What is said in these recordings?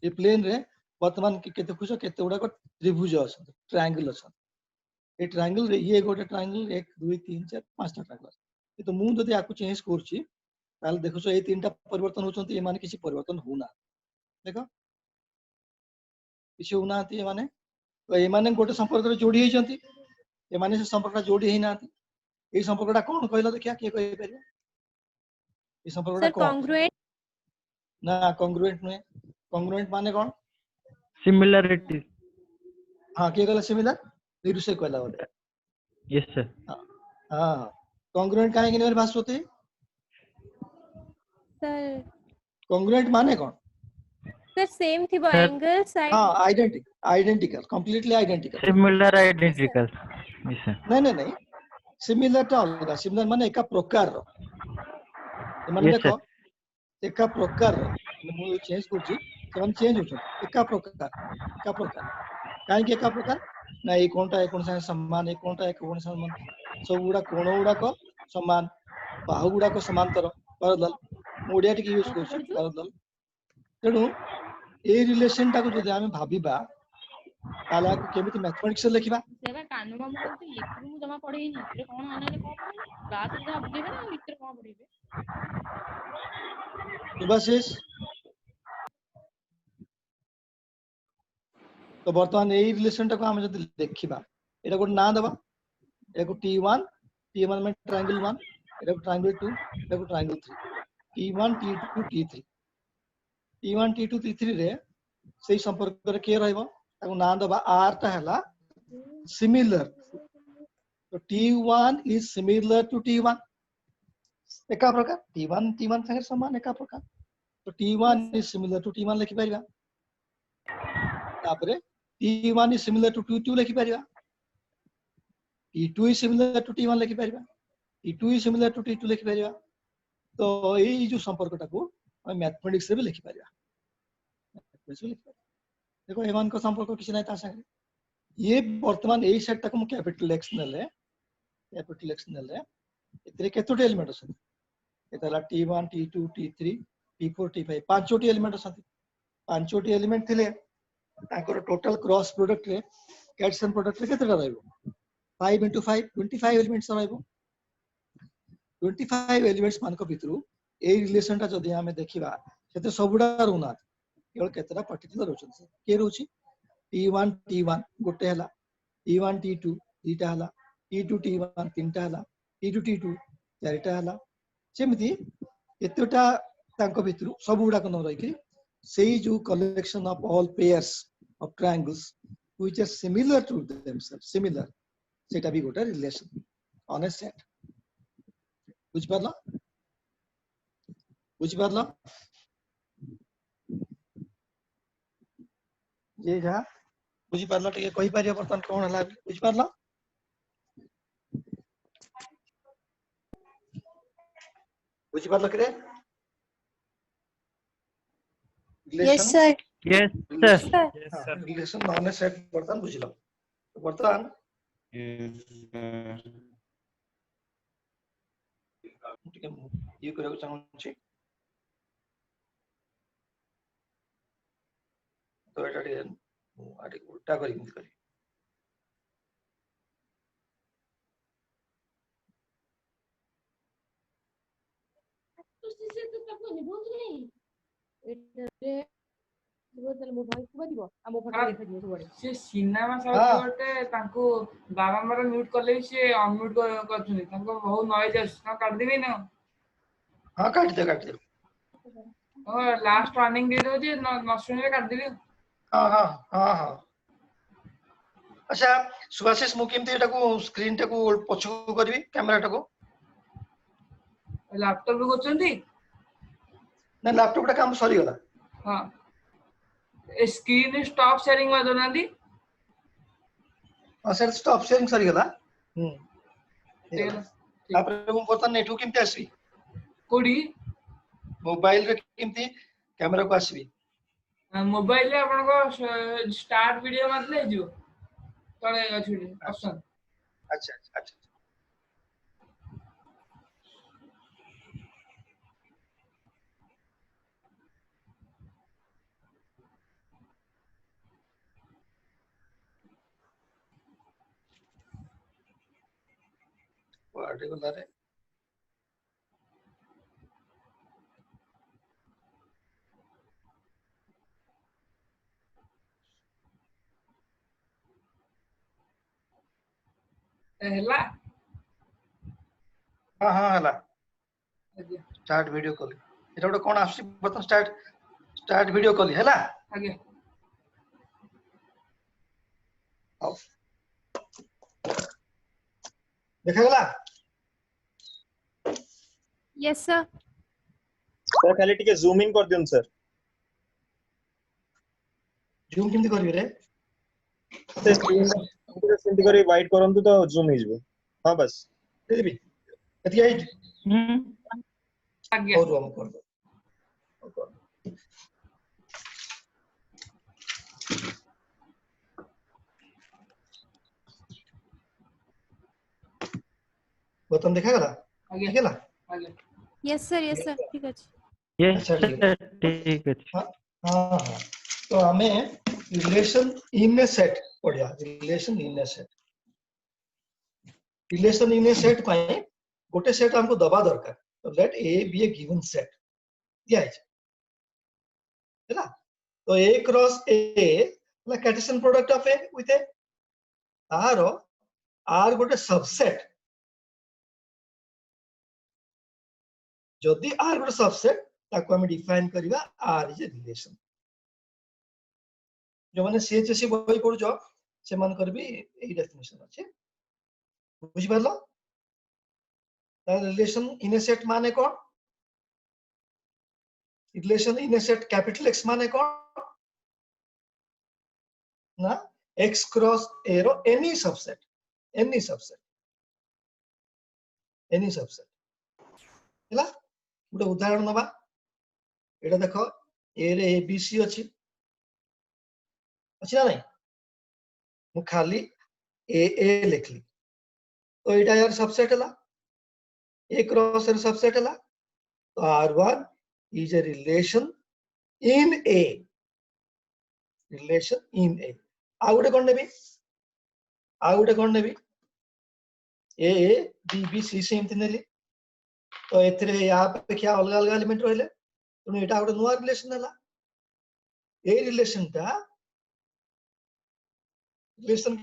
ये प्लेन रे वर्तमान के देखुछ केते गुडा त्रिभुज अछि ट्रायंगल अछि ए ट्रायंगल रे ये गोटे ट्रायंगल 1 2 3 4 5 टा ट्रायंगल तो मु जदि आकु चेंज करछि ताल देखुछ ए तीनटा परिवर्तन होचंती ए माने किछि परिवर्तन होना देखो किछि होना ए माने तो ए माने गोटे संपर्क रे जोडी हेचंती ए माने से संपर्क जोडी हेना ए संपर्कटा कोन कहला देखिया के कहि परिया ए संपर्कटा सर कोन कॉन्ग्रुएंट ना कॉन्ग्रुएंट में कॉन्ग्रुएंट माने कोन सिमिलरिटी हां के कहला सिमिलर निरु से कहला बोले यस सर हां कॉन्ग्रुएंट काहे कि भाषा होती सर कॉन्ग्रुएंट माने कोन सर सेम थी वो Sir, एंगल साइड हां identical completely identical similar identical yes sir नहीं सिमिलर टा अलग सिमिलर माने एका प्रकार रो माने Yes, देखो एका प्रकार रो मु चेंज करछि सेवन चेंज होछ एका प्रकार काहे कि एका प्रकार ना ए कोनटा ए कोन संगे समान ए कोनटा ए कोन समान सब गुडा कोण गुडा को समान बाहु गुडा को समांतर परदल ओडिया टिक यूज करछि परदल तेनु ए रिलेशन टा को जदि हम भाबिबा ताला को केमिति मैथमेटिक्स लिखिबा सेवा कानू मामू कहते लिखिबे मु जमा पढेई नी रे कोन आने कोन क्लास रे जमा बुझेबे ना लिखरे कोन पढेबे सुभाषिष तो वर्तमान ए रिलेशन टा को हम जदि देखिबा एटा को ना दबा एको T1 में ट्रायंगल 1 एटा को ट्रायंगल 2 एटा को triangle 3 T1 T2 T3 T1 T2 T3 रे सेही संपर्क रे के रहइबो ताको ना दबा R टा हला सिमिलर तो T1 is similar to T1 एका प्रकार T1 संगे समान एका प्रकार तो T1 is similar to T1 लिखि परिबा तापरे T1 is similar to T2 लिखि परिबा T2 is similar to T1 लिखि परिबा T2 is similar to T2 लिखि परिबा तो एई जो संपर्कटा को हम मैथमेटिक्स रे भी लिखि परिबा देखो एमान को संपर्क किसी नहीं ता संगे ये वर्तमान ए सेट तक हम कैपिटल एक्स नेले एतरे केतोटी एलिमेंट अछन एतला T1 T2 T3 T4 T5 पांचोटी एलिमेंट अछन पांचोटी एलिमेंट थिले ताकर टोटल क्रॉस प्रोडक्ट रे कैटसन प्रोडक्ट रे केतरा रहइबो 5 into 5 25 एलिमेंट्स रहइबो 25 एलिमेंट्स मान को भितरु ए रिलेशन ता जदी हमें देखिबा सेते सबुडा रुना केवल केतरा पर्टिकुलर होछन के रोची T1 गोटे हला T1 T2 दीटा हला T2 T1 तीनटा हला T2 T2 चारिटा हला सेमिति एतोटा तांको भितरु सबुडा को न रही सेही जो collection of all pairs of triangles which are similar to themselves similar सेटा भी गोटे रिलेशन ऑन ए सेट बुझ पारला ये जा बुझी पारला टिके कहि पारियो बर्तन कोन हला बुझी पारला बुझी पारला करे yes sir yes sir relation non A set बर्तन बुझिलो तो बर्तन टिके ये करबो चाहू छी तो एटा टिके आटे उल्टा करी मत करी तो से तो तको निबोध नहीं एटे वो तले मो भाई को दिबो आ मो फोटो देखा दियो सबरे से सिनेमा सब गोटे तांको बारंबार म्यूट करले से अनम्यूट करथुनी तांको बहुत नॉइज आस ना काट देबी ना हां काट दे और लास्ट वार्निंग दे दो जे न सुने काट देबी हां अच्छा सुभाषिष मु केमते एटा को स्क्रीन टा को पछो करबी कैमरा टा को लैपटॉप रे करचंती ना लैपटॉप टा काम सरी गला हां स्क्रीन स्टॉप शेयरिंग मा दोना दी सर स्टॉप शेयरिंग सरी गला तेल तापर मु बर्तन नेटवर्क केमते आसी कोडी मोबाइल रे केमते कैमरा को आसी मोबाइल रे आपन को स्टार्ट वीडियो मारले जो तळे अछि ऑप्शन अच्छा କୁଆଡେ ଗଲା ରେ ହେଲା हाँ हाँ हला ଆଜ୍ଞା स्टार्ट वीडियो कॉल एटा गोटे कोन आसी बतन स्टार्ट वीडियो कॉल हैला ଆଜ୍ଞା आओ देखा गला Yes, sir. सर खाली टिके जूम इन कर दियन सर जूम केमती करबी रे से स्क्रीन सेंड करी वाइट करंतु तो जूम हो जिवो हां बस देबी एति हाइट ଆଜ୍ଞା और हम कर दो बटन देखा गला ଆଜ୍ଞା ठीक है ना ଆଜ୍ଞା Yes, sir. Yes, sir. ठीक ଅଛି। Yes, अच्छा, sir. ठीक ठीक ଅଛି। हाँ हाँ हाँ तो हमें रिलेशन इन ए सेट पढ़िया relation in a set relation in a set पाए गोटे सेट हमको दबा दरकार तो let A be a given set दिया है ना तो ए क्रॉस ए मतलब Cartesian product of A with A R R गोटे सबसेट जदि आर गोटे सबसेट ताको हम डिफाइन करबा आर इज ए रिलेशन जो माने सीएचएससी बही पढुछ से मान करबी एई डेफिनेशन अछि बुझि परलो रिलेशन इन ए सेट माने कोन relation in a set capital X माने कोन ना एक्स क्रॉस ए रो एनी सबसेट हैला गोटे उदाहरण नबा एटा देखो ए रे ए बी सी अछि ना नहीं मु खाली ए लिखली तो एटा यार सबसेट हला ए क्रॉस ए सबसेट हला तो r1 is a relation in A आ गोटे कोन नेबी A B B C same नेली तो एथरे या अपेक्षा अलग अलग एलिमेंट रहले तो एटा गोटे नुवा रिलेशन हला ए रिलेशन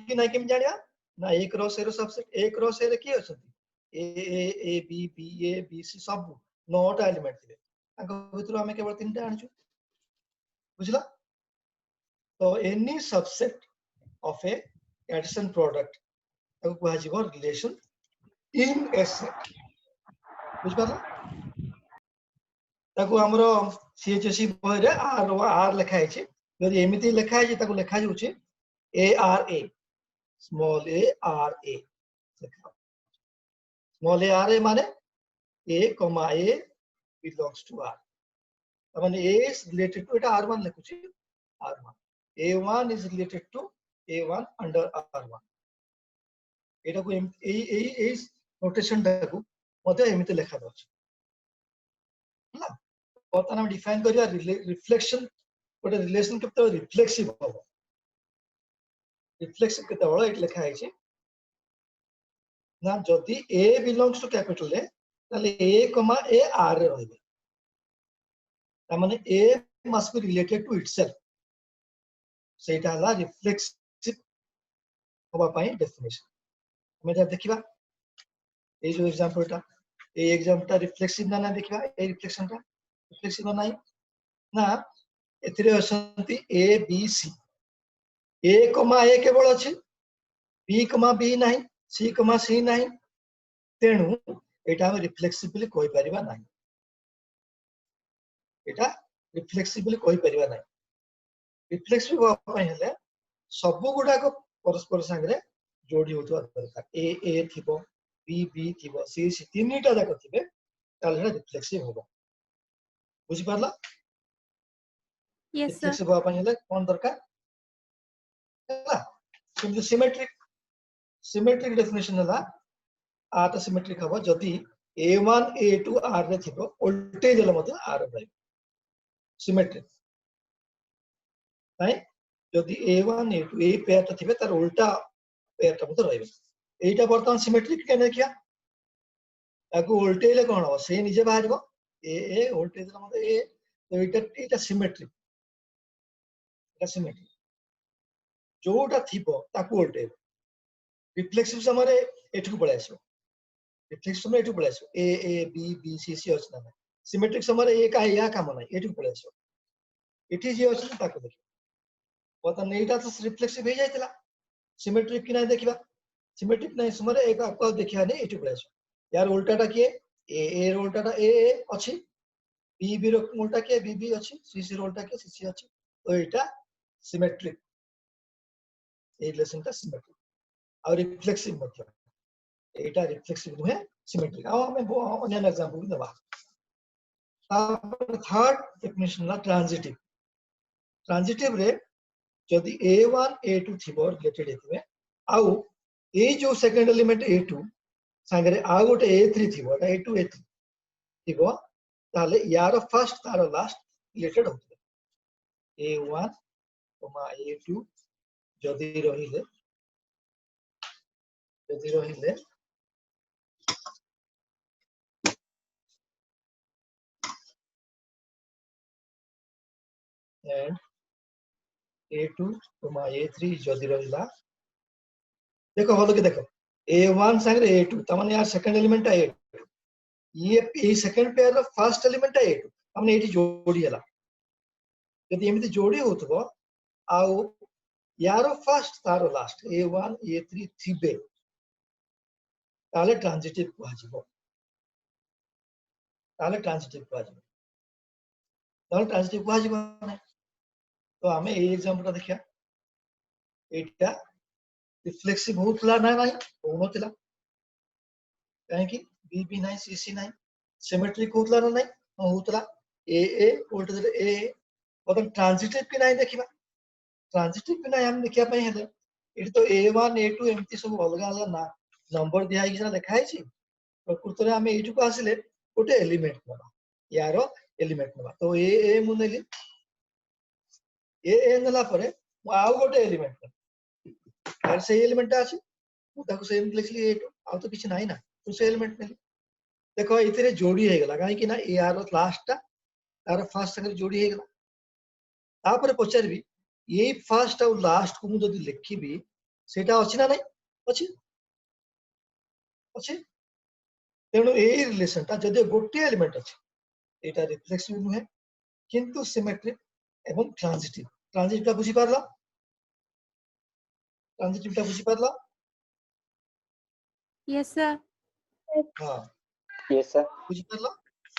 की ना केम जानिया ना ए क्रॉस ए रो सबसेट ए क्रॉस ए रे की अछंती ए बी बी सी सब 9टा एलिमेंट थिले ताको भितरो हमें केवल 3टा आनछु बुझला तो any subset of A Cartesian product ताको कुहा जिवो रिलेशन इन ए सेट बुझ पाला ताको हमरो सीएचएससी बही रे आर लिखा है यदि एमिति लिखा है ताको लिखा जाउछि A small A R A small A R A माने A comma A belongs to R माने ए इज रिलेटेड टू एटा r1 लिखुछि r1 a1 is related to a1 under r1 एटा को ए नोटेशन टाको मते एमिति लिखा दछ हला और हम डिफाइन करिया रिफ्लेक्शन गोटे रिलेशन केते रिफ्लेक्सिव हो रिफ्लेक्सिव केते बळ एट लिखा है छी ना जदि a belongs to capital A ताले a कॉमा ए आर रे रहबे ता माने a must be related to itself सेटा हला रिफ्लेक्सिव होबा पई डेफिनेशन हमें जा देखिबा ए जो एग्जांपल टा ए एग्जांपल टा रिफ्लेक्सिव ना देखिबा ए रिफ्लेक्शन टा रिफ्लेक्सिव नाही ना एथिरे असंती A B C A comma ए केवल अछि बी कॉमा बी नाही सी कॉमा सी नाही तेनु एटा हम रिफ्लेक्सिबली कोइ परिबा नाही एटा रिफ्लेक्सिबली कोइ परिबा नाही रिफ्लेक्सिव होय हेले सब गुडा को परस्पर संगे जोडी होतो दरकार ए थिबो बी थिबो सी तीनटा जाक थिबे ताले रिफ्लेक्सिव होबो बुझि पारला Yes, sir. रिफ्लेक्सिव होबा हेले कोन दरकार हैला किंतु सिमेट्रिक डेफिनेशन हला आटा सिमेट्रिक हबो जदि a1 a2 r रे थिबो वोल्टेज हला मते r रे सिमेट्रिक राइट जदि a1 a2 ए पेयर त थिबे तार उल्टा पेयर त मते रहबे एटा वर्तमान सिमेट्रिक केने किया ताको उल्टेले कोन हो से निजे बाहरबो ए उल्टेले मतलब ए तो एटा सिमेट्रिक जोटा थिबो ताको उल्टेबो रिफ्लेक्सिव समय एठू पळे आसो रिफ्लेक्सिव समय एठू पळे आसो ए बी बी सी सी अछि ना सिमेट्रिक समय ए का या काम नै एठू पळे आसो एठी जे अछि ताको देखिबो बतन एटा तो रिफ्लेक्सिव हे जायतिला सिमेट्रिक कि नै देखिबा सिमेट्रिक नै समय एक आपको देखिया नै एठू पळे आसो यार उल्टाटा किए ए उल्टाटा ए अछि बी रो उल्टा किए बी अछि सी रो उल्टा किए सी अछि तो एटा सिमेट्रिक ए रिलेशन ता सिमेट्रिक और रिफ्लेक्सिव मतलब एटा रिफ्लेक्सिव नुहे सिमेट्रिक आ हमें अन्य एग्जांपल देबा थर्ड डेफिनेशन ला ट्रांजिटिव रे जदि a1 a2 थिबो रिलेटेड हेतबे आउ ए जो सेकंड एलिमेंट a2 संगरे आ गोटे a3 थिबो a2 a3 थिबो ताले यार फर्स्ट तार लास्ट रिलेटेड होतबे a1 a2 जदि रहिले and a2 a3 जदि रहिला देखो हलो के देखो a1 संगे a2 तमाने यार सेकंड एलिमेंट है a2 ये second pair row first element है a2 हमने एठी जोड़ी हला यदि एमिति जोड़ी होतबो आउ यार फर्स्ट तार लास्ट a1 a3 थिबे ताले ट्रांजिटिव कुहाजिबो तो हमें ए एग्जांपल देखिया एटा रिफ्लेक्सिव होतला ना नाही होनोतला काहे कि बी नाही सी नाही सिमेट्रिक होतला ना नाही होतला ए वोल्टेज ए मतलब ट्रांजिटिव कि नाही देखिबा ट्रांजिटिव कि नाही हम देखिया पई हेले एठी तो a1 a2 एमती सब अलग अलग ना नंबर दिया कि लिखा है छी प्रकृत रे हमें एठी को आसिले गोटे एलिमेंट नबा यारो एलिमेंट नबा तो ए मुनेली ए नला परे आउ गोटे एलिमेंट यार से एलिमेंट अछि ताको सेम लिखली ए आ तो किछ नाही ना तो से एलिमेंट नेली देखो इतरे जोड़ी हे गला काहे कि ना ए आर लास्ट ता तार फर्स्ट संगे जोड़ी हे गला तापर पचारबी ये फर्स्ट और लास्ट को मु जदी लिखिबी सेटा अछि ना नाही अछि तेणु ए रिलेशन ता जदी गोटे एलिमेंट अछि एटा रिफ्लेक्सिव नुहे किंतु सिमेट्रिक एवं ट्रांजिटिव ता बुझी पारला ट्रांजिटिव ता बुझी पारला Yes, sir. हां यस सर बुझी पारला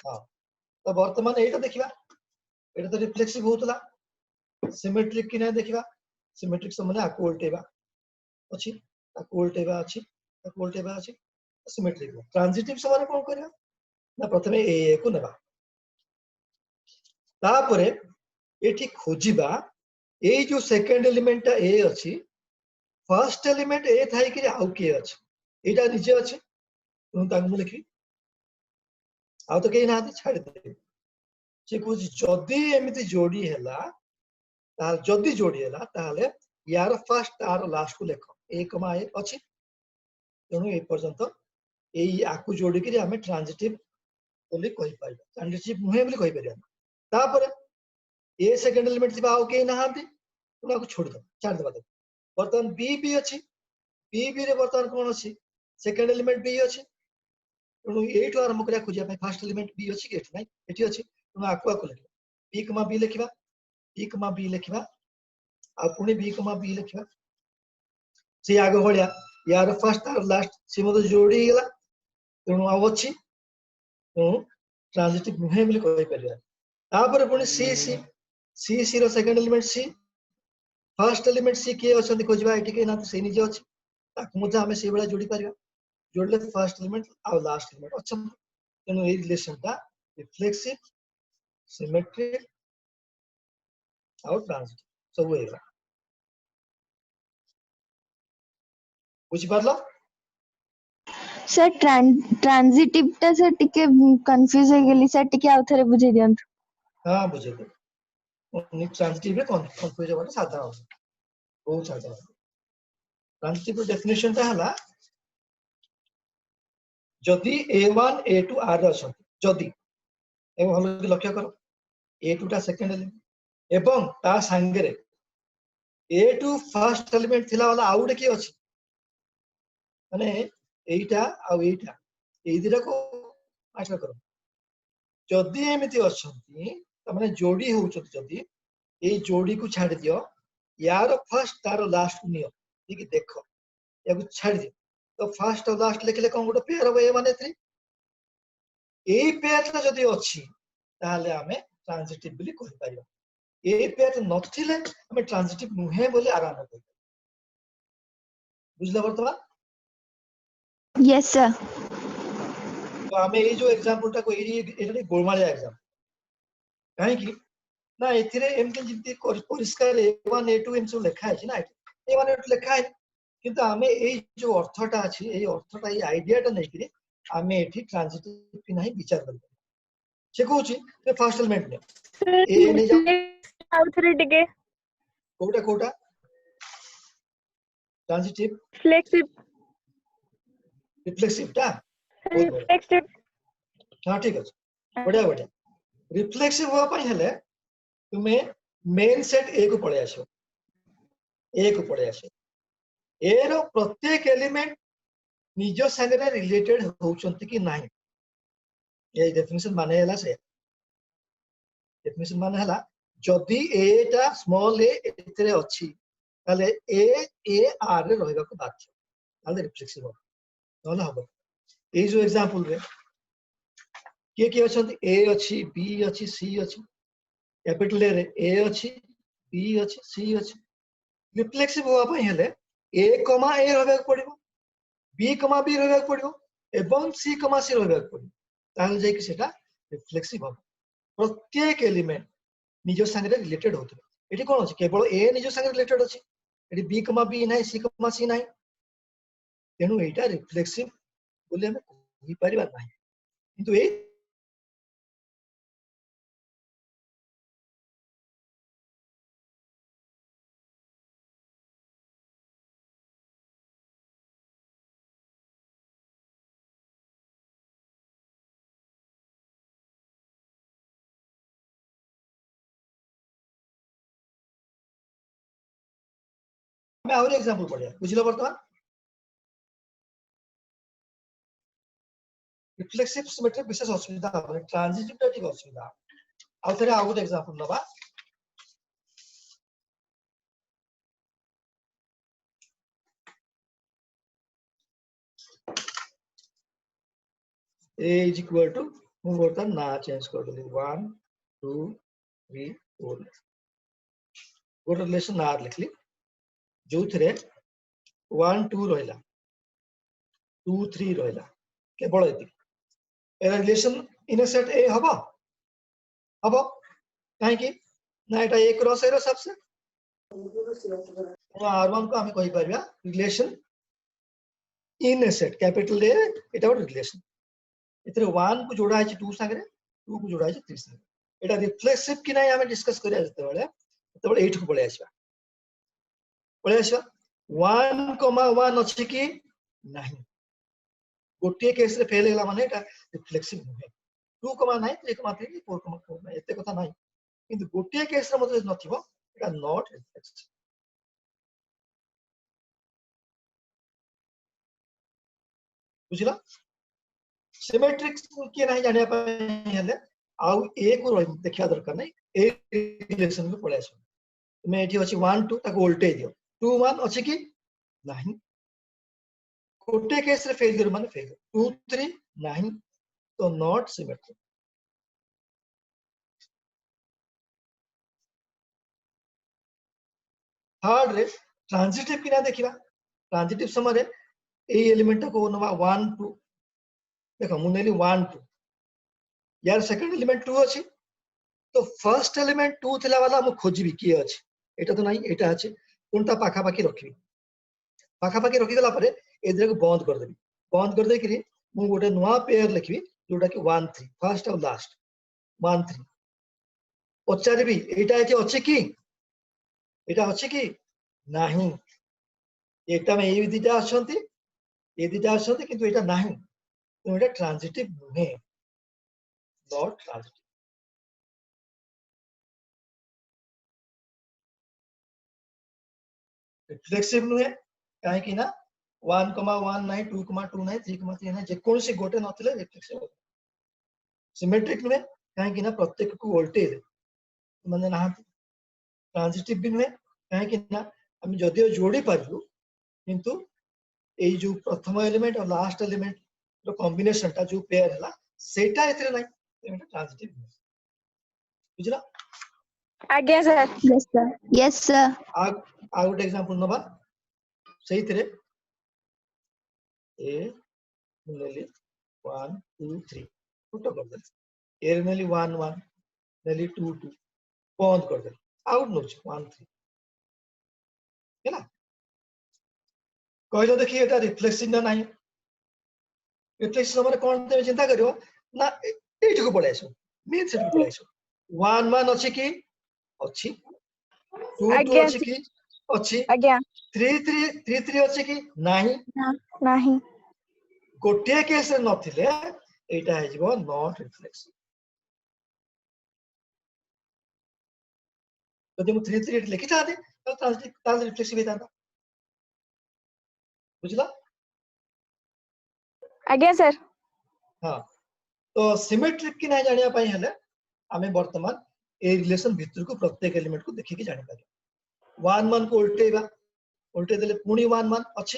हां तो वर्तमान एटा देखिबा एटा तो रिफ्लेक्सिव होतला सिमेट्रिक कि ना देखिबा सिमेट्रिक समने आको उल्टेबा अछि सिमेट्रिक ट्रांजिटिव समने कोन करबा ना प्रथमे ए को नेबा तापरे एठी खोजिबा ए जो सेकंड एलिमेंट ए अछि फर्स्ट एलिमेंट ए थाई कि आउ के अछि एटा निजे अछि तुम ताकु लिखि आउ तो के ना छाड़ी दे से कुछ जदी एमिति जोड़ी हैला तार जदी जोड़ी हैला ताले यार फर्स्ट तार लास्ट को लेखो 1 अछि तेनु ए पर्यंत एई आकु जोड़ी कि हमें ट्रांजिटिव बोली कहि पाइबा ट्रांजिटिव नुहे बोली कहि परिया तापर ए सेकंड एलिमेंट थिबा आउ के नहांती तुना को छोड़ दो छाड़ दबा दे बर्तन बी अछि बी रे बर्तन कोन अछि सेकंड एलिमेंट बी अछि तेनु एठो आरंभ करिया खोजिया पई फर्स्ट एलिमेंट बी अछि कि एठ नै एठी अछि तुना आकु लिखिबा बी लिखिबा आ पुणी बी लिखिबा से आगे भलिया यार फर्स्ट और लास्ट से मते जोड़ी गेला तेनु आ अछि ट्रांजिटिव नुहे बोली कहि परिया तापर पुणी सी रो सेकंड एलिमेंट सी फर्स्ट एलिमेंट सी के अछंती खोजबा एठी के ना तो से निजे अछि ताकु मते हमें से बेला जोड़ी परिया जोड़ले फर्स्ट एलिमेंट और लास्ट एलिमेंट अच्छा तेनु ए रिलेशन ता रिफ्लेक्सिव सिमेट्रिक और ट्रांजिटिव सब होएगा बुझी पारलो सर ट्रांजिटिव टा से टिके कंफ्यूज हो गेली सर टिके आउ थरे बुझे दियंत हां बुझे दे ट्रांजिटिव रे कंफ्यूज होबा साधारण बहुत साधारण ट्रांजिटिव डेफिनेशन ता हला जदि A1 A2 R अच्छा जदि भल लक्ष्य कर A2 टा सेकेंड एलिमेंट एवं ता सांगे A2 फर्स्ट एलिमेंट थिला वाला आउ किए अच्छी माने एटा आउ एटा ए दिरा को आशा करो जदि एमती अच्छा माने जोड़ी होउछत जदि ए जोड़ी को छाड़ दियो यार फर्स्ट तार लास्ट नियो ठीक देखो या छाड़ दियो तो फर्स्ट और लास्ट लिखले कौन गोटे पेयर हो माने थ्री ए पेयर ता जदि अछि ताले हमें ट्रांजिटिव बोली कहि परिबा ए पेयर नथिले हमें ट्रांजिटिव नुहे बोली आराम कहि बुझला वर्तमान Yes, sir. तो हमें ये जो एग्जांपल टा को एडी गोलमालिया एग्जाम काहे कि ना एथिरे एमके जिति परिष्कार A1 A2 एम सब लिखा है ना A1 A2 लिखा है किंतु हमें ए जो अर्थटा अछि ए अर्थटा ए आइडियाटा नै कि हमें एठी ट्रांजिटिव कि नहीं विचार कर से कहूची ते फर्स्ट एलिमेंट ने ए नै जा आउथरे टिके कोटा कोटा ट्रांजिटिव फ्लेक्सिव रिफ्लेक्सिव टा फ्लेक्सिव हां ठीक अछि बढ़िया बढ़िया रिफ्लेक्सिव हो पई हेले तुमे मेन सेट ए को पळे आसो ए को पळे आसो ए रो प्रत्येक एलिमेंट निज संगे रिलेटेड होउचंती कि नाही ए डेफिनेशन माने हला से डेफिनेशन माने हला जदि ए टा स्मॉल ए एतरे अछि ताले ए आर रे रहबा को बाध्य ताले रिफ्लेक्सिव हो नला हबो ए जो एग्जांपल रे के अछंती ए अछि बी अछि सी अछि कैपिटल ए अछि बी अछि सी अछि रिफ्लेक्सिव होवा पई हेले ए कमा ए रहबा पड़िबो बी कमा बी रहबा पड़िबो एवं सी कमा सी रहबा पड़िबो ताल जे कि सेटा रिफ्लेक्सिव हो प्रत्येक एलिमेंट निज संगे रिलेटेड होतो एठी कोन अछि केवल ए निज संगे रिलेटेड अछि एठी बी कमा बी नाही सी कमा सी नाही तेनु एटा रिफ्लेक्सिव बोले हम कहि परिबा नाही किंतु ए मैं और एग्जांपल पढ़िया बुझलो वर्तमान रिफ्लेक्सिव सिमेट्री विशेष असुविधा है ट्रांजिटिव टा ठीक असुविधा आ थरे आ गुड एग्जांपल लबा a is equal to मु वर्तमान ना चेंज कर दे 1 2 3 4 गोटे रिलेशन ना लिखली जो थरे 1 2 रहला 2 3 रहला केवल एति ए रिलेशन इन सेट ए हबो हबो काहे कि ना एटा एक क्रॉस ए रो सबसे R1 को हम कहि परिबा relation in a set capital A एटा ଗୋଟେ रिलेशन इतरे 1 को जोड़ा है 2 संगे 2 को जोड़ा है 3 संगे एटा रिफ्लेक्सिव कि नहीं हमें डिस्कस करिया जते बेले 8 को पळे आसीबा 1, 1 अछि कि नहीं गोटे केस रे फेल हैला माने एटा रिफ्लेक्सिव नहे 2, नहीं 3, 4, 4 एते कथा नहीं किंतु गोटे केस रे मतलब नथिबो एटा नॉट रिफ्लेक्सिव बुझिला सिमेट्रिक के नहीं जाने पे हेले आउ ए को देखिया दरकार नहीं ए रिलेशन को पळे आसो मैं एठी अछि 1 2 ताको उल्टे दियो 2 1 अछि कि नहीं गोटे केस रे फेलियर माने फेलियर 2 3 नहीं तो नॉट सिमेट्रिक थर्ड रे ट्रांजिटिव कि ना देखिबा ट्रांजिटिव समय रे ए एलिमेंट को नवा 1 2 देखो मुनेली 1 2 यार सेकंड एलिमेंट 2 अछि तो फर्स्ट एलिमेंट 2 थिला वाला हम खोजिबी की अछि एटा तो नहीं एटा अछि कोनटा पाखा पाखी रखी गला परे एदरे को बंद कर दे कि मु गोटे नवा पेयर लिखबी जोटा कि 1 3 फर्स्ट और लास्ट 1 3 पचारबी एटा अछि कि नहीं एटा में ए दिटा अछंती किंतु एटा नहीं तो एटा ट्रांजिटिव नुहे, नॉट ट्रांजिटिव। रिफ्लेक्सिव नुहे काहे कि ना 1,1 नाही 2,2 नाही 3,3 नाही जेकोसी गोटे नथिले रिफ्लेक्सिव। सिमेट्रिक नुहे काहे कि ना प्रत्येक को वोल्टेज माने ना। ट्रांजिटिव भी नुहे काहे कि ना हम जदियो जोड़ी पारबु किंतु ए जो प्रथम एलिमेंट और लास्ट एलिमेंट रो कॉम्बिनेशन टा जो पेयर हला सेटा एतरे नाही, एटा ट्रांजिटिव बुझला। आज्ञा sir. Yes sir. Yes sir. आ गुड एग्जांपल नबा सही तरे ए नेली 1 2 3 फुटो कर दे, ए नेली 1 1 नेली 2 2 बंद कर दे, आउट नो 1 3 हैला। कहलो देखिए एटा रिफ्लेक्सिव ना नहीं, रिफ्लेक्सिव माने कोन ते चिंता करियो ना एठी को पळे आसो मेन सेट को पळे आसो 1 1 अछि कि अछि 2 2 आज्ञा अछि कि अछि आज्ञा 3 3 3 3 अछि कि नाही नहीं गोटे केस नथिले एटा हे जिवो नॉट रिफ्लेक्सिव। जदि मु 3 3 लिखि था दे तो ट्रांजिटिव रिफ्लेक्सिव हेता बुझला। आज्ञा सर। हाँ तो सिमेट्रिक की नहीं जानिया पाई हले आमे वर्तमान ए रिलेशन भितर को प्रत्येक एलिमेंट को देखि के जानि पारे। 1 1 को उल्टे देले पुणी 1 1 अछि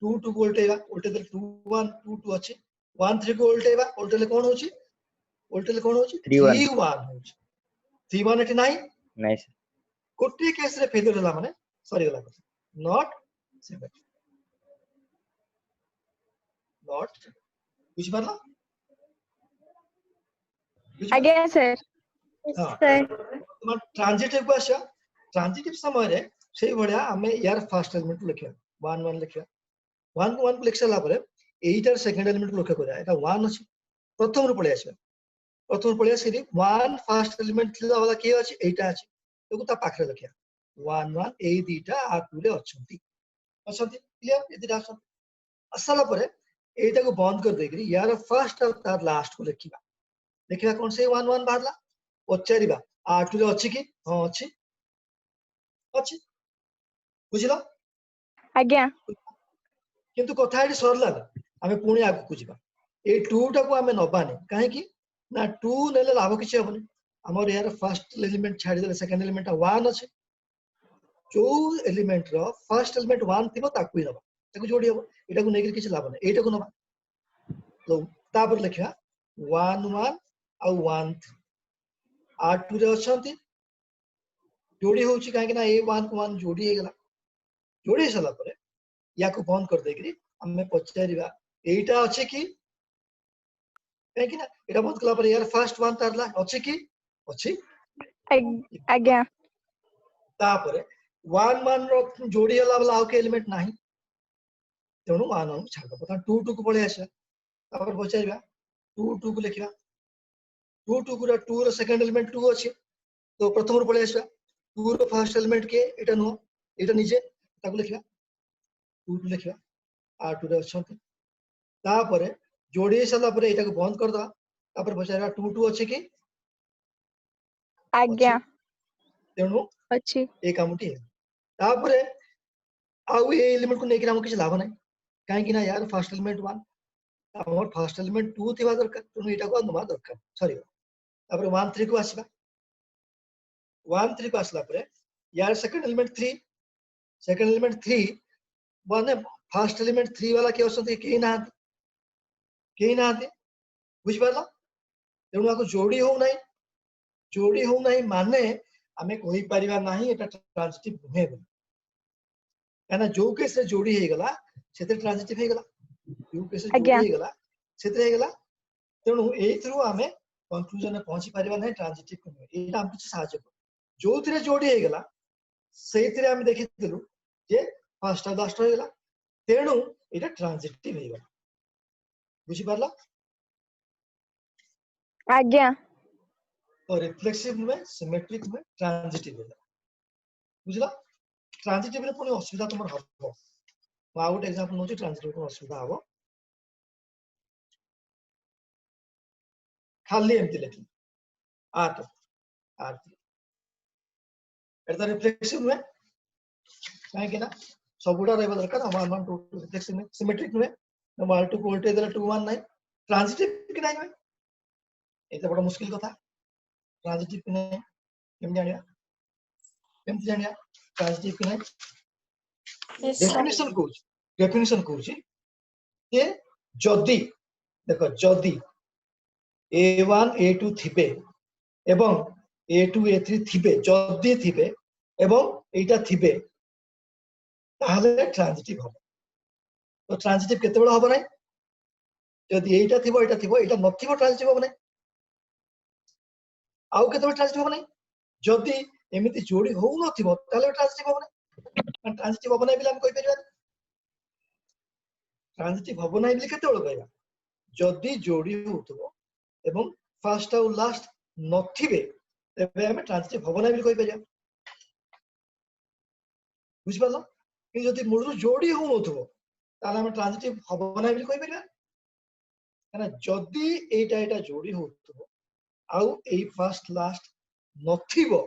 2 2 को उल्टे देले 2 1 2 2 अछि 1 3 को उल्टेले कोन होछि 3 1 3 1 होछि 3 1 एठी नाही नहीं सर गोटे केस रे फेलियर हला माने सरी गला नॉट सिमेट्रिक नॉट बुझ पारला। आज्ञा सर। हाँ सर ट्रांजिटिव को आशा ट्रांजिटिव समय रे सेही भलिया हमें यार फर्स्ट एलिमेंट लिखिया 1 1 लिखिया 1 को 1 को लिख सला परे एटार सेकंड एलिमेंट लक्ष्य करिया एटा 1 अछि प्रथम रो पळे आसे प्रथम पळे आसे 1 फर्स्ट एलिमेंट थिला वाला के अछि एटा अछि तो ता पाखरे लिखिया 1 1 ए दीटा आ टू रे अछंती क्लियर ए दीटा अछंती असला परे एटा को बंद कर देकरी यार फर्स्ट और तार लास्ट को लिखिबा देखिबा कोन से 1 1 बाहरला पचारिबा आठ रे अछि कि हां अछि अछि बुझिलो आज्ञा किंतु कथा एठी सरला आमे पुणी आगु को जिबा ए 2 टा को आमे नबानी काहे कि ना 2 नेले लाभ किछ होबनी हमर यार फर्स्ट एलिमेंट छाडी देले सेकंड एलिमेंट 1 अछि जो एलिमेंट रो फर्स्ट एलिमेंट 1 थिबो ताकु ही नबा ताकु जोडी होबो एटा को नेगिर किछ लाभ नै एटा को नबा तो तापर लिखिया 1 1 आ 1 3 8 2 रे अछंती जोड़ी होची काहे कि ना ए 1 1 जोड़ी हे गला जोड़ी सला परे या को बंद कर देकरी हमें पचारिबा एटा अछि कि काहे कि ना एटा बंद कला परे यार फर्स्ट 1 तारला अछि कि अछि आज्ञा तापरे 1 1 रो जोड़ी हला वाला आउ के एलिमेंट नाही तेणु 1 1 छाड़ दबो 2 2 को पळे आसे तापर पचारिबा 2 2 को लिखिबा 2 2 को 2 रो सेकंड एलिमेंट 2 अछि तो प्रथम रो पळे आसे 2 रो फर्स्ट एलिमेंट के एटा नो एटा निजे ताको लिखिबा 2 2 लिखिबा आ 2 रे अछंती तापरे जोड़ी सला परे एटा को बंद कर दा तापर पचारिबा 2 2 अछि कि आज्ञा तेणु अच्छी ए कामटी है तापरे आउ ए एलिमेंट को नेकी हम किछ लाभ नै काहे कि ना यार फर्स्ट एलिमेंट 1 हमर फर्स्ट एलिमेंट 2 थिबा दरकार तेणु एटा को नबा दरकार सॉरी तापरे 1 3 को आसीबा 1 3 को आसला परे यार सेकंड एलिमेंट 3 माने फर्स्ट एलिमेंट 3 वाला के असंती के ना बुझ पाला तेणु आको जोड़ी हो नाही माने हमें कहि परिबा नाही एटा ट्रांजिटिव नुहे बोली काना जो केस रे जोड़ी हे गला सेते ट्रांजिटिव हे गला जो केस रे जोड़ी आज्ञा हे गला सेते हे गला तेणु ए थ्रू हमें कंक्लूजन में पहुंची परिबा नाही ट्रांजिटिव नुहे एटा हम किछ साहाय्य कर जो थरे जोड़ी हे गला सेतिरे हम देखिथिलु जे फर्स्ट और लास्ट हो गला तेणु एटा ट्रांजिटिव हे गला बुझी पारला आज्ञा तो रिफ्लेक्सिव में सिमेट्रिक में ट्रांजिटिव है बुझला ट्रांजिटिव रे पुनी असुविधा तुमर हबो आ आउट एग्जांपल नोची ट्रांजिटिव को असुविधा हबो खाली एमती लिखली आर आर एटा रिफ्लेक्सिव नुहे काहे ना सबुडा रहबा दरकार 1 1 2 रिफ्लेक्सिव सिमेट्रिक नुहे 1 2 वोल्टेज देला 2 1 नहीं ट्रांजिटिव कि नहीं एटा बड़ा मुश्किल कथा ट्रांजिटिव कि नहीं केम जानिया ट्रांजिटिव कि नहीं डेफिनेशन कहूची ये जदी देखो जदी a1 a2 थिबे एवं a2 a3 थिबे जदी थिबे एवं एटा थिबे ताहले ट्रांजिटिव हो तो ट्रांजिटिव केते बडा हो नै जदी एटा थिबो एटा नथिबो ट्रांजिटिव हो नै आउ केते बडा ट्रांजिटिव हो नै जदी एमिति जोडी हो नथिबो ताहले ट्रांजिटिव हो नै ट्रांजिटिव हो नै बिला हम कहि परिबा ट्रांजिटिव हो नै बिला केते बडा कहबा जदी जोडी होतबो एवं फर्स्ट और लास्ट नथिबे तबे हम ट्रांजिटिव हो नै बिला कहि परिबा बुझ पालो कि जदी मूलरु जोडी हो नथबो ताले हम ट्रांजिटिव हो नै बिला कहि परिबा kana जदी एटा जोडी होतबो आउ ए फर्स्ट लास्ट नथिबो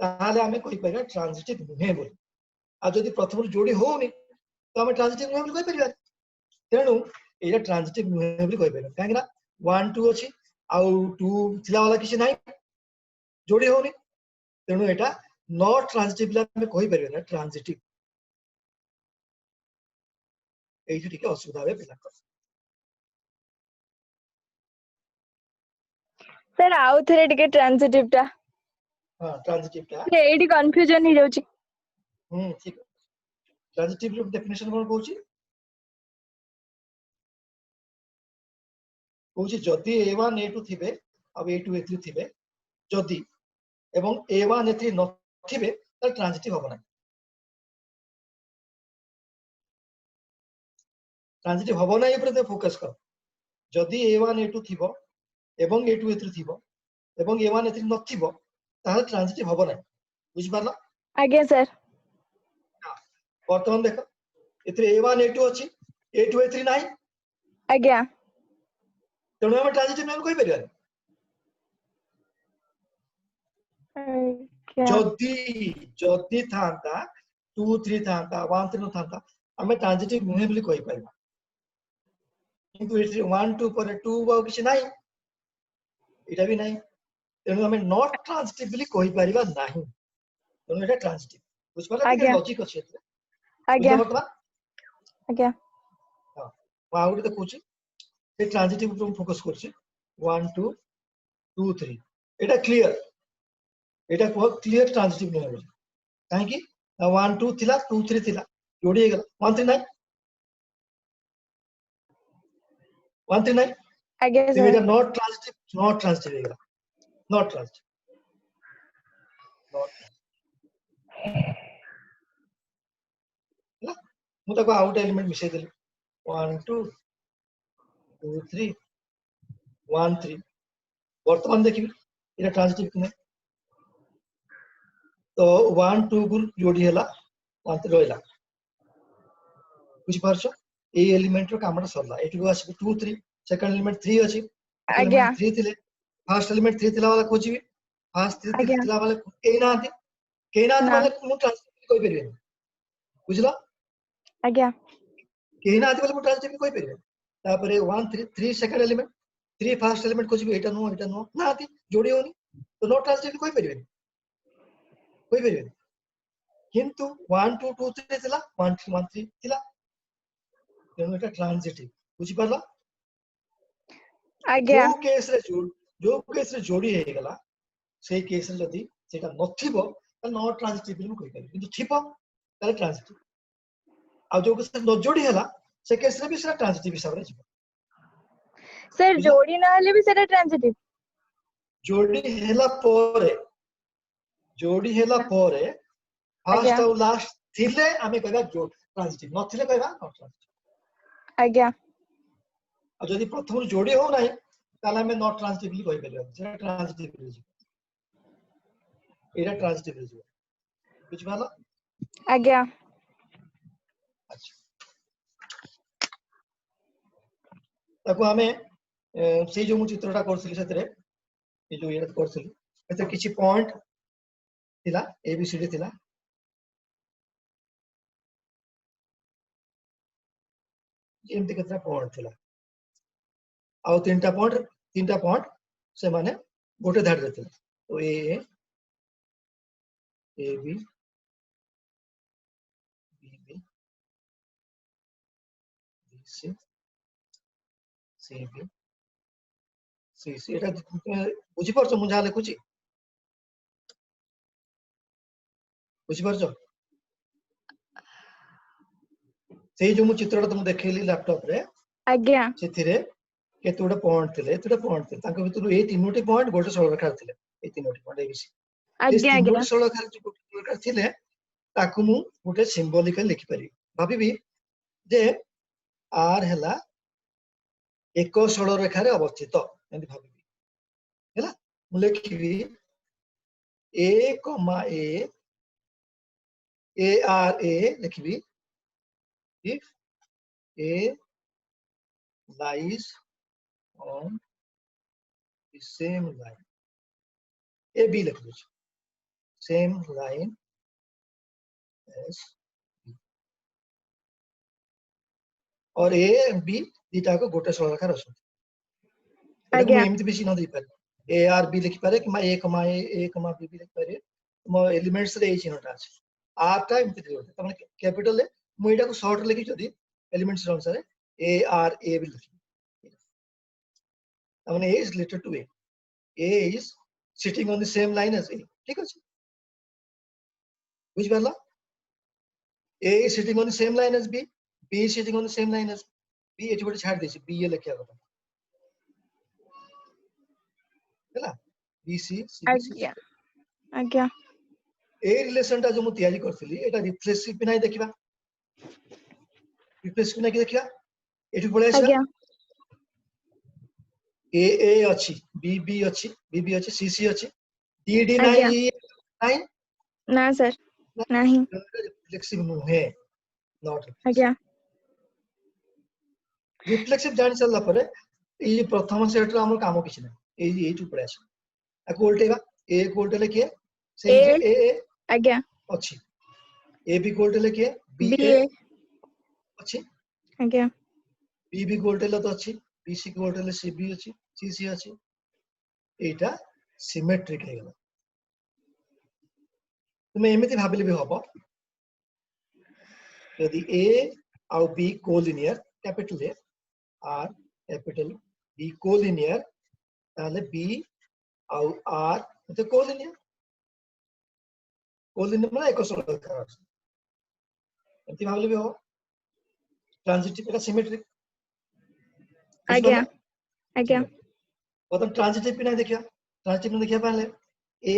ताले हमें कहि परिबा ट्रांजिटिव नुहे बोली आ जदी प्रथम जोडी होनी तो हमें ट्रांजिटिव नुहे बोली कहि परिबा तेनु एटा ट्रांजिटिव नुहे बोली कहि परिबा काहेकि ना 1 2 अछि आउ 2 थिला वाला किछि नाही जोडी होनी तेनु एटा नॉट ट्रांजिटिव ला हमें कहि परिबा ना ट्रांजिटिव एठी टिके असुविधा होय पिला सर आउ थरे टिके ट्रांजिटिव टा हां ट्रांजिटिव टा एडी कंफ्यूजन ही जाउची ठीक ट्रांजिटिव रो डेफिनेशन कोन कहूची कहूची जदी a1 a2 थिबे अब a2 a3 थिबे जदी एवं a1 a3 न थिबे त ट्रांजिटिव होबो नै ट्रांजिटिव होबो नै ऊपर ते फोकस कर जदी a1 a2 थिबो एवं a2 a3 थिबो एवं a1 a3 न थिबो ताहा ट्रांजिटिव होबो नै बुझ पारला आगे सर वर्तमान देखो इतरे a1 a2 अछि a2 a3 नाही आगे तेणु हम ट्रांजिटिव नाम कहि परिबा जदी जदी थांता 2 3 थांता 1 3 थांता हमें ट्रांजिटिव नुहे बोली कहि परिबा किंतु इतरे 1 2 पर 2 बा किछ नाही एटा भी नाही तेणु हमें नॉट ट्रांजिटिव बोली कहि परिबा नाही तेणु एटा ट्रांजिटिव बुझ पाला कि लॉजिक अछि एतरे आगे आगे हां आउट देखुची ये ट्रांजिटिव पर फोकस करछि 1 2 2 3 एटा क्लियर एटा बहुत क्लियर ट्रांजिटिव नै होय काहे कि 1 2 थिला 2 3 थिला जोडी हे गेला 1 3 नै 1 3 नै आगे सर एटा नॉट ट्रांजिटिव हे गेला नॉट ट्रांजिटिव ना मु ताको आउट एलिमेंट मिसै देली 1 2 2 3 1 3 वर्तमान देखिबी एटा ट्रांजिटिव कि नै तो 1 2 गुल जोडी हला 1 3 रहला बुझ पारछो ए एलिमेंट रो कामटा सरला एठी को आसी 2 3 सेकंड एलिमेंट 3 अछि एलिमेंट 3 थिले फर्स्ट एलिमेंट 3 थिला वाला खोजिबी फर्स्ट 3 थिला वाला केना वाला मु ट्रांजिटिव कहि परिबे बुझला आज्ञा केना आदि वाला मु ट्रांजिटिव कहि परिबे तापरे 1 3 3 सेकंड एलिमेंट 3 फर्स्ट एलिमेंट खोजिबी एटा नो ना आती जोडी होनी तो नॉट ट्रांजिटिव कहि परिबे किंतु 1 2 2 3 थिला 1 3 1 3 थिला तेनु एटा ट्रांजिटिव बुझि पारला आज्ञा जो केस रे जोडी हे गेला से केस रे जदी सेटा नथिबो त नॉट ट्रांजिटिव बिलु कहि पारि किंतु थिबो त ट्रांजिटिव आ जो केस न जोडी हला से केस रे भी सेटा ट्रांजिटिव हिसाब रे जिवो सर जोडी ना हले भी सेटा ट्रांजिटिव जोडी हेला पोरे फर्स्ट और लास्ट थिले हमें कहबा जो ट्रांजिटिव नथिले कहबा नॉट ट्रांजिटिव आज्ञा आ जदी प्रथम जोडी हो नाही ताले हमें नॉट ट्रांजिटिव भी कहि परिबा सेटा ट्रांजिटिव रे जिवो एटा ट्रांजिटिव रे जिवो बुझ पाला आज्ञा अच्छा ताको हमें से जो मु चित्रटा करथिली सेतरे ये जो ये करथिलु एते किछि पॉइंट थिला एबीसीडी थिला एमती केतरा पॉइंट थिला आ तीनटा पॉइंट से माने गोटे धाड़ रे थिला तो A B B C C B C एटा बुझी परछो मु जा लिखुची बुझी परछो से जो मु चित्रटा तुम देखैली लैपटॉप रे आज्ञा सेथिरे केतोडा पॉइंट थिले तांको भितरु ए तीनोटी पॉइंट गोटे सरलरेखा थिले ए तीनोटी पॉइंट एबीसी आज्ञा आज्ञा तीनोटी सरलरेखा जो गोटे सरलरेखा थिले ताकु मु गोटे सिंबॉलिकली लिखि पारि भाबिबी जे आर हला एक सरलरेखा रे अवस्थित एंति भाबिबी हैला मु लिखिबी A comma A R A लिखिबी if a lies on the same line a b लिख दीजिए same line as b और a b दीटा को गोटे सरलरेखा रस आज्ञा एमती भी चिन्ह दे पारे a r b लिखि पारे कि a b लिखि पारे मो एलिमेंट्स रे ए चिन्हटा अछि r टा एमती दे त माने कैपिटल ले मु एटा को शॉर्ट लिखि जदी एलिमेंट्स अनुसार a r a भी लिखि त माने a is related to a is sitting on the same line as a ठीक अछि बुझ परला a is sitting on the same line as b is sitting on the same line as b एठी बडे छाड़ देछि b ये लिखिया କଥା हैला b c c आज्ञा आज्ञा ए रिलेशन टा जो मु तयारी करथिली एटा रिफ्लेक्सिव बिना देखिबा रिफ्लेक्सिव बिना कि देखिबा एठी पळे आसीबा आज्ञा ए अछि बी अछि सी अछि डी आज्ञा नहीं ना सर नहीं रिफ्लेक्सिव नु है नॉट आज्ञा रिफ्लेक्सिव जानि चलला परे ई प्रथम सेट रो हमर काम किछ नै ए टू पळे आसी आको उल्टेबा ए को उल्टेले के से ए आज्ञा अछि ए बी को उल्टेले के बी बी ए अछि आज्ञा बी बी को उल्टेले तो अछि बी सी को उल्टेले सी बी अछि सी सी अछि एटा सिमेट्रिक हे गेला तुम एमिति भाबिले भी हबो यदि ए और B collinear capital A or capital B collinear ताले बी और आर तो कोलिनियर माने एक सरलरेखा एमिति भाबिले भी हो ट्रांजिटिव का सिमेट्रिक आज्ञा आज्ञा प्रथम ट्रांजिटिव बिना देखिया ट्रांजिटिव में देखिया पहले a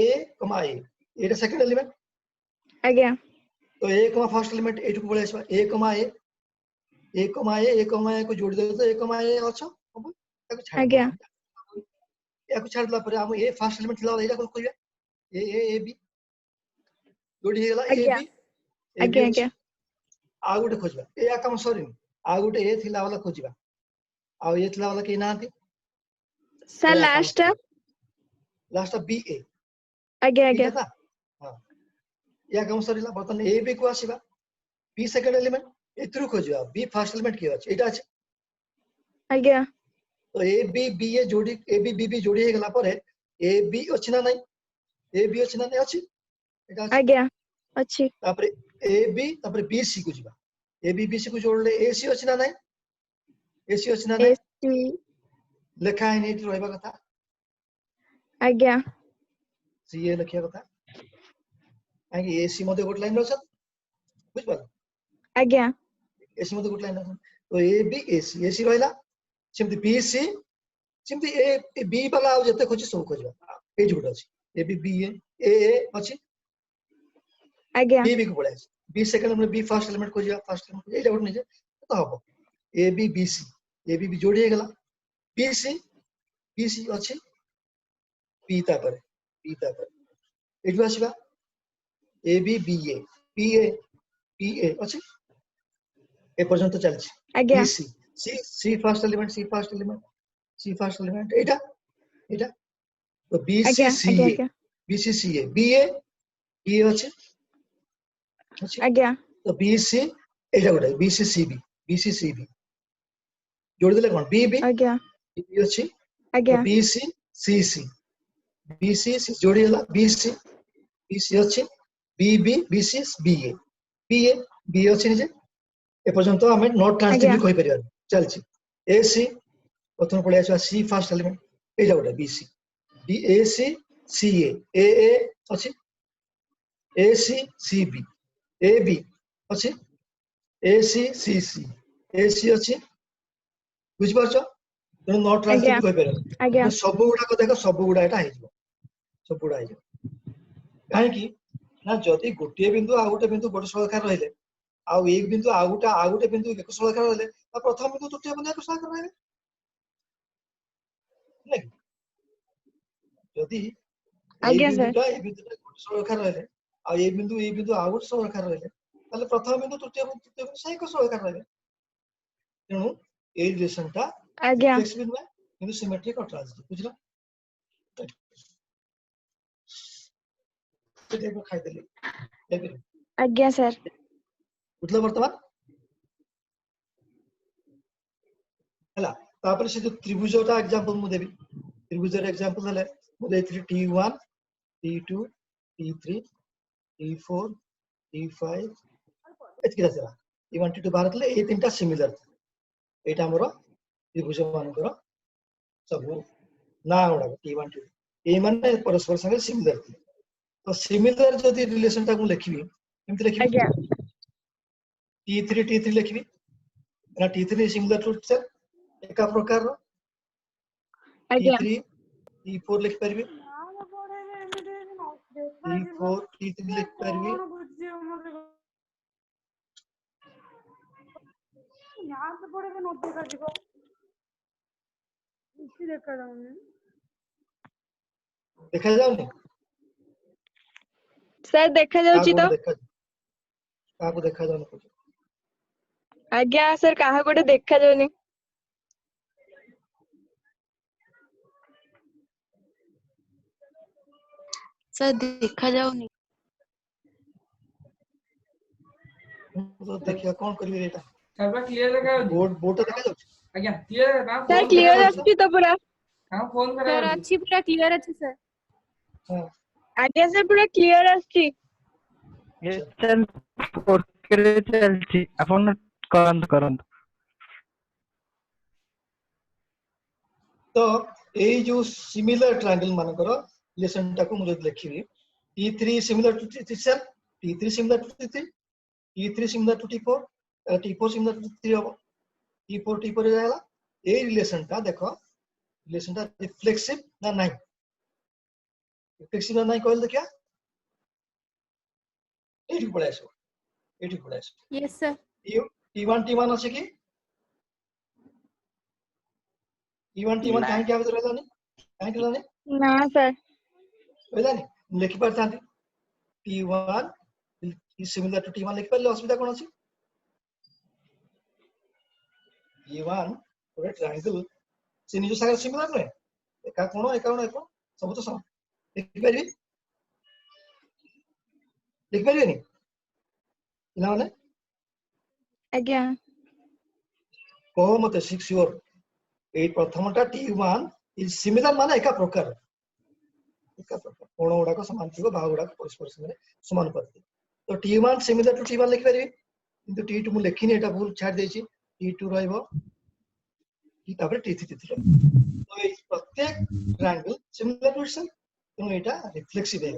एटा सेकंड एलिमेंट आज्ञा तो a फर्स्ट एलिमेंट ए को बोले आसबा a को जोड़ दे तो a अच्छा हम ताको छाड़ आज्ञा याको छाड़ला परे हम ए फर्स्ट एलिमेंट थिला एटा को खोजबे ए बी जोड़ी हेला ए आज्ञा बी आज्ञा आज्ञा आ गुटे खोजबा ए आकम सॉरी आ गुटे ए थिला वाला खोजबा आ ये थिला वाला के नांती सर लास्ट बी ए आज्ञा आज्ञा हां या कम सरीला बर्तन ए बी को आसीबा बी सेकंड एलिमेंट एथरु खोजबा बी फर्स्ट एलिमेंट के अछि एटा अछि आज्ञा तो ए बी ए जोड़ी ए बी जोड़ी हे गला परे ए बी अछि ना नहीं ए बी अछि ना नहीं अछि एटा अछि आज्ञा अछि तापरे ए बी बी सी को जिबा ए बी सी को जोड़ले ए सी अछि ना नहीं ए सी अछि ना नहीं एसी लेखा है नहीं रहबा कथा आज्ञा सी ए लिखिया कथा आगे ए सी मध्ये गोट लाइन रहछ बुझ पा आज्ञा ए सी मध्ये गोट लाइन रहछ तो ए बी ए सी रहला सेमति बी सी सेमति ए बी वाला आ जते खोजि सब खोजबा ए जोड अछि ए बी ए अछि आज्ञा बी को बोले बी सेकंड में बी फर्स्ट एलिमेंट खोजबा फर्स्ट एलिमेंट एटा गोट निजे तो हबो A B C A B जोड़ी हे गला बी सी अछि बी तापर एजु आसीबा ए बी ए अछि ए पर्यंत चलछि आज्ञा बी सी फर्स्ट एलिमेंट एटा तो ଆଜ୍ଞା ଆଜ୍ଞା BCCA ଆଜ୍ଞା BCCA BA BA ଅଛି ଆଜ୍ଞା तो BC ଏଇଟା ଗୋଟେ BCCB BCCB जोड़ी देले कोन BB ଆଜ୍ଞା BB ଅଛି ଆଜ୍ଞା तो BCCC BCC जोड़ी होला BC BC ଅଛି BB BC BA BA BA ଅଛି जे ए पर्यंत हमें नॉट ट्रांजिटिव ଆଜ୍ଞା कहि परिबा चलछि AC प्रथम पळे आछा C फर्स्ट एलिमेंट एटा गोटे BC BAC CA AA अछि AC CB AB अछि AC CC AC अछि बुझि पारछो तेणु नॉट ट्रांजिटिव ଆଜ୍ଞା कहि परिबा ଆଜ୍ଞା सब गुडा को देखो सब गुडा एटा हे सब गुडा हे काहे कि ना जदि गोटे बिंदु आ गोटे बिंदु बड़ सलाकार रहले आ एक बिंदु आ गोटे बिंदु एक सलाकार रहले आ प्रथम बिंदु तृतीय बिंदु एक सलाकार रहले नहीं जदि ए ଆଜ୍ଞା ସାର୍ बिंदुटा ए बिंदुटा गोटे सलाकार रहले आ ए बिंदु आ गोटे सलाकार रहले ताले प्रथम बिंदु तृतीय बिंदु से एक सलाकार रहले तेणु ए रिलेशनटा ଆଜ୍ଞା फ्लेक्सिबल हुए किंतु सिमेट्रिक और ट्रांजिटिव बुझलो सेटे को खाइ देली लेकिन ଆଜ୍ଞା ସାର୍ बुझलो वर्तमान हला तापर से जो त्रिभुजटा एग्जांपल मु देबी त्रिभुजर एग्जांपल हले मु देथि T1 T2 T3 T4 T5 एतकी रासरा T1 T2 बाहर थले ए तीनटा सिमिलर एटा हमर त्रिभुज मानकर सब ना उडा T1 T2 ए माने परस्पर संगे सिमिलर तो सिमिलर जदि रिलेशन टा मु लिखबी केमति लिखबी ଆଜ୍ଞା T3 T3 लिखबी ना T3 सिमिलर टू सेल एका प्रकार रो ଆଜ୍ଞା T3 T4 लिख परबी T4 T3 लिख परबी देखा जाउनी ସାର୍ ଦେଖା ଯାଉଛି ତ काको देखा जाउनी कुछ ଆଜ୍ଞା ସାର୍ କାହା ଗୋଟେ ଦେଖା ଯାଉନି ସାର୍ ଦେଖା ଯାଉନି तो देखिया कोन करबी एटा सर्वर क्लियर देखा होची बोर्ड देखा जाउछ आज्ञा क्लियर ना ସାର୍ फोन କ୍ଲିୟର करा ଆସୁଛି ତ ପୁରା हां फोन करा सर अच्छी पूरा क्लियर अच्छी सर हां ଆଜ୍ଞା ସାର୍ ପୁରା କ୍ଲିୟର ଆସୁଛି ये चल 4K रे चलछि अपन करंत तो ए जो सिमिलर ट्रायंगल मानकर रिलेशन टाको मु जद लिखिबी T3 सिमिलर टू T3 सेल T3 similar to T3 T3 similar to T4 T4 similar to T3 हो T4 T4 जाला ए रिलेशन टा देखो रिलेशन टा रिफ्लेक्सिव ना नहीं रिफ्लेक्सिव ना नहीं कहल देखिया एठी पड़े आसो यस सर T1 T1 আছে কি T1 T1 काहे क्या बदल रहलानी काहे रहलानी ନା ସାର୍ कहलानी लिखि परथांती T1 is similar to T1 लिखि परले असुविधा कोन अछि T1 पूरा ट्रायंगल से निज सागर सिमिलर रे एका कोण सब तो समान लिखि परबी नहीं ना माने ଆଜ୍ଞା कहो मते सिक्योर ए प्रथमटा T1 इज सिमिलर माने एका प्रकार कोण गुडा को समान थिबो भाग गुडा परस्पर संगे समानुपाती तो T1 सिमिलर टू T1 लिखि परबी किंतु T2 मु लेखिनी एटा भूल छाड़ देछि T2 रहइबो कि तापर T3 तो ए प्रत्येक ट्रायंगल सिमिलर टू इटसेल्फ तो एटा रिफ्लेक्सिव है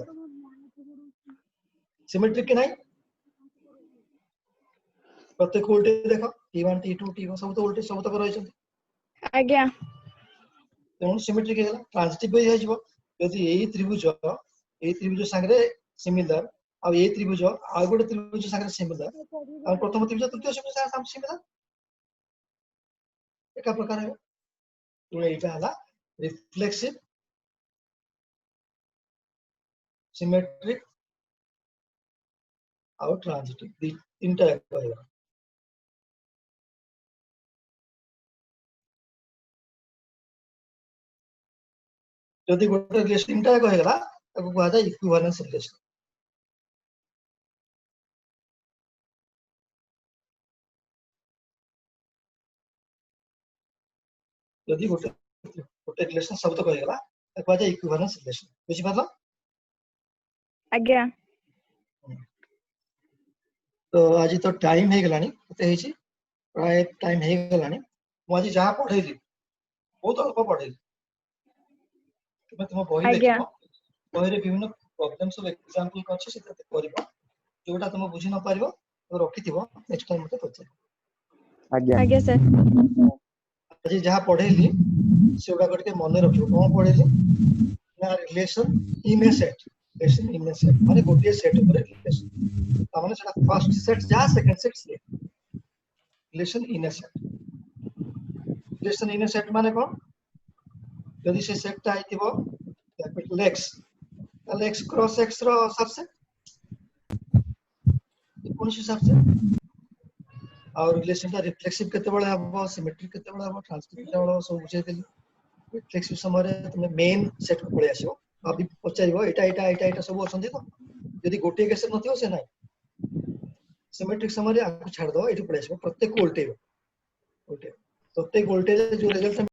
सिमेट्रिक के नहीं प्रत्येक वोल्टेज देखो T1 T2 T1 सब तो वोल्टेज सब तक रहै छै ଆଜ୍ଞା तेणु सिमेट्रिक है ट्रांजिटिव भी है यदि एई त्रिभुज संगे सिमिलर आ ए त्रिभुज आ गोटे त्रिभुज संगे सिमिलर आ प्रथम त्रिभुज तृतीय त्रिभुज संगे सिमिलर एका प्रकार है तो एटा हला रिफ्लेक्सिव सिमेट्रिक और ट्रांजिटिव तीनटा कहबा जदि गोटे रिलेशन तीन टा जाक होगला ताको कहा जाय इक्विवेलेंस रिलेशन। जदि गोटे गोटे रिलेशन सब तक होगला ताको कहा जाय इक्विवेलेंस रिलेशन। बुझि पारला? आज्ञा तो आज तो टाइम हे गलानी कते हेची प्राय टाइम हे गलानी मु आज जहा पढैली बहुत अल्प पढैली तुम तुम बही आज्ञा देखो बही रे विभिन्न प्रॉब्लम्स ऑफ एग्जांपल को अछि सेते करबो जोटा तुम बुझि न पारिबो तो रखिथिबो नेक्स्ट टाइम मते पछे। आज्ञा सर आज जहा पढैली सेउडा करके मन रखिबो कोन पढैली ना relation in a set. Relation in a set माने गोटे सेट ऊपर रिलेशन ता माने सेटा फर्स्ट सेट जा सेकंड सेट से relation in a set. Relation in a set माने कोन यदि से सेट ता आइतिबो कैपिटल x ताले x क्रॉस x रो सबसेट कोन से सबसेट और रिलेशन ता रिफ्लेक्सिव केते बळे हबो सिमेट्रिक केते बळे हबो ट्रांसफर केते बळे सब बुझे देली। रिफ्लेक्सिव समय तुम मेन सेट को पळे आसीबो अभी पचारिबो एटा सब अछंती तो यदि गोटे केस नथियो से नाही सिमेट्रिक समय आको छाड़ दो एठी पळे आसीबो प्रत्येक को उल्टेबो प्रत्येक वोल्टेज जो रिजल्ट